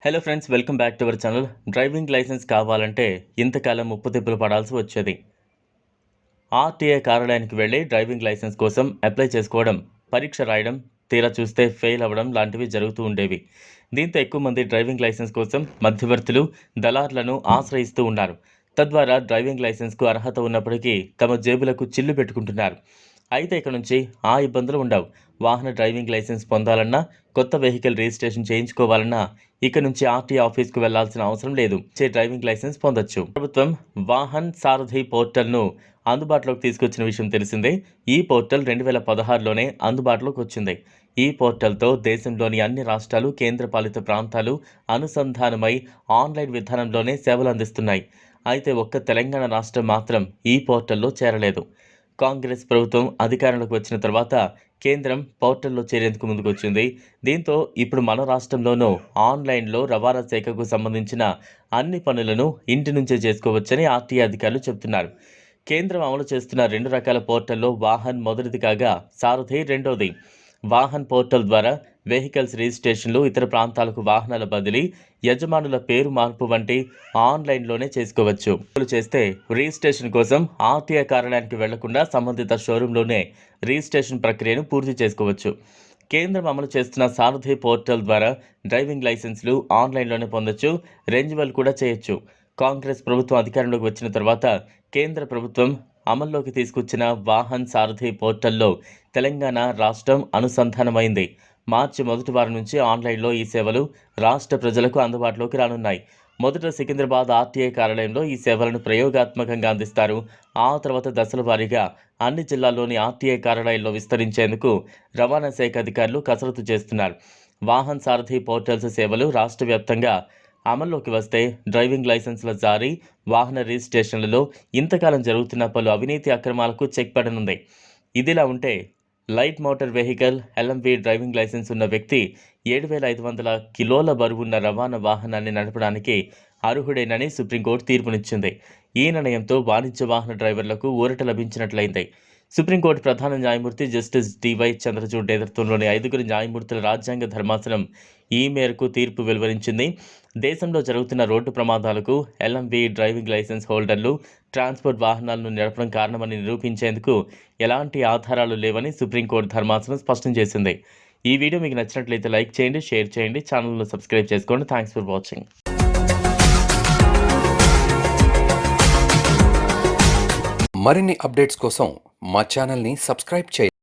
Hello friends, welcome back to our channel. Driving licence కావాలంటే ఇంతకాలం ముప్పుతిప్పులు పడాల్సి వచ్చేది. ఆర్టీఏ కార్యాలయానికి వెళ్ళి డ్రైవింగ్ లైసెన్స్ కోసం అప్లై చేసుకోవడం, పరీక్ష రాయడం, తీరా చూస్తే ఫెయిల్ అవ్వడం లాంటివి జరుగుతూ ఉండేవి. దీంతో ఎక్కువ మంది డ్రైవింగ్ లైసెన్స్ కోసం మధ్యవర్తులు, దళార్లను ఆశ్రయిస్తూ ఉన్నారు. తద్వారా డ్రైవింగ్ లైసెన్స్కు అర్హత ఉన్నప్పటికీ తమ జేబులకు చిల్లు పెట్టుకుంటున్నారు. అయితే ఇక నుంచి ఆ ఇబ్బందులు ఉండవు. వాహన డ్రైవింగ్ లైసెన్స్ పొందాలన్నా, కొత్త వెహికల్ రిజిస్ట్రేషన్ చేయించుకోవాలన్నా ఇక నుంచి ఆర్టీఏ ఆఫీస్కు వెళ్లాల్సిన అవసరం లేదు. డ్రైవింగ్ లైసెన్స్ పొందొచ్చు. ప్రభుత్వం వాహన్ సారథి పోర్టల్ను అందుబాటులోకి తీసుకొచ్చిన విషయం తెలిసిందే. ఈ పోర్టల్ 2016లోనే అందుబాటులోకి వచ్చింది. ఈ పోర్టల్తో దేశంలోని అన్ని రాష్ట్రాలు, కేంద్రపాలిత ప్రాంతాలు అనుసంధానమై ఆన్లైన్ విధానంలోనే సేవలు అందిస్తున్నాయి. అయితే ఒక్క తెలంగాణ రాష్ట్రం మాత్రం ఈ పోర్టల్లో చేరలేదు. కాంగ్రెస్ ప్రభుత్వం అధికారంలోకి వచ్చిన తర్వాత కేంద్రం పోర్టల్లో చేరేందుకు ముందుకొచ్చింది. దీంతో ఇప్పుడు మన రాష్ట్రంలోనూ ఆన్లైన్లో రవాణా శాఖకు సంబంధించిన అన్ని పనులను ఇంటి నుంచే చేసుకోవచ్చని ఆర్టీఏ అధికారులు చెబుతున్నారు. కేంద్రం అమలు చేస్తున్న 2 రకాల పోర్టల్లో వాహన్ మొదటిది కాగా, సారథి రెండోది. వాహన్ పోర్టల్ ద్వారా వెహికల్స్ రిజిస్ట్రేషన్లు, ఇతర ప్రాంతాలకు వాహనాల బదిలీ, యజమానుల పేరు మార్పు వంటి ఆన్లైన్లోనే చేసుకోవచ్చు. చేస్తే రిజిస్ట్రేషన్ కోసం ఆర్టీఏ కార్యాలయానికి వెళ్లకుండా సంబంధిత షోరూంలోనే రిజిస్ట్రేషన్ ప్రక్రియను పూర్తి చేసుకోవచ్చు. కేంద్రం అమలు చేస్తున్న సారథి పోర్టల్ ద్వారా డ్రైవింగ్ లైసెన్సులు ఆన్లైన్లోనే పొందొచ్చు, రెన్యువల్ కూడా చేయొచ్చు. కాంగ్రెస్ ప్రభుత్వం అధికారంలోకి వచ్చిన తర్వాత కేంద్ర ప్రభుత్వం అమల్లోకి తీసుకొచ్చిన వాహన్ సారథి పోర్టల్లో తెలంగాణ రాష్ట్రం అనుసంధానమైంది. మార్చి మొదటి వారం నుంచి ఆన్లైన్లో ఈ సేవలు రాష్ట్ర ప్రజలకు అందుబాటులోకి రానున్నాయి. మొదట సికింద్రాబాద్ ఆర్టీఏ కార్యాలయంలో ఈ సేవలను ప్రయోగాత్మకంగా అందిస్తారు. ఆ తర్వాత దశల వారీగా అన్ని జిల్లాల్లోని ఆర్టీఏ కార్యాలయాల్లో విస్తరించేందుకు రవాణా శాఖ అధికారులు కసరత్తు చేస్తున్నారు. వాహన్ సారథి పోర్టల్స్ సేవలు రాష్ట్ర వ్యాప్తంగా అమల్లోకి వస్తే డ్రైవింగ్ లైసెన్సుల జారీ, వాహన రిజిస్ట్రేషన్లలో ఇంతకాలం జరుగుతున్న పలు అవినీతి అక్రమాలకు చెక్ పడనుంది. ఇదిలా ఉంటే light motor vehicle LMV driving licence ఉన్న వ్యక్తి 7,500 కిలోల బరువున్న రవాణా వాహనాన్ని నడపడానికి అర్హుడేనని సుప్రీంకోర్టు తీర్పునిచ్చింది. ఈ నిర్ణయంతో వాణిజ్య వాహన డ్రైవర్లకు ఊరట లభించినట్లయింది. సుప్రీంకోర్టు ప్రధాన న్యాయమూర్తి జస్టిస్ డివై చంద్రచూడ్ నేతృత్వంలోని 5 న్యాయమూర్తుల రాజ్యాంగ ధర్మాసనం ఈ మేరకు తీర్పు వెలువరించింది. దేశంలో జరుగుతున్న రోడ్డు ప్రమాదాలకు ఎల్ఎంవి డ్రైవింగ్ లైసెన్స్ హోల్డర్లు ట్రాన్స్పోర్ట్ వాహనాలను నడపడం కారణమని నిరూపించేందుకు ఎలాంటి ఆధారాలు లేవని సుప్రీంకోర్టు ధర్మాసనం స్పష్టం చేసింది. ఈ వీడియో మీకు నచ్చినట్లయితే లైక్ చేయండి, షేర్ చేయండి, ఛానల్ను సబ్స్క్రైబ్ చేసుకోండి. Thanks for watching. మరిన్ని అప్డేట్స్ కోసం మా ఛానల్ని సబ్స్క్రైబ్ చేయండి.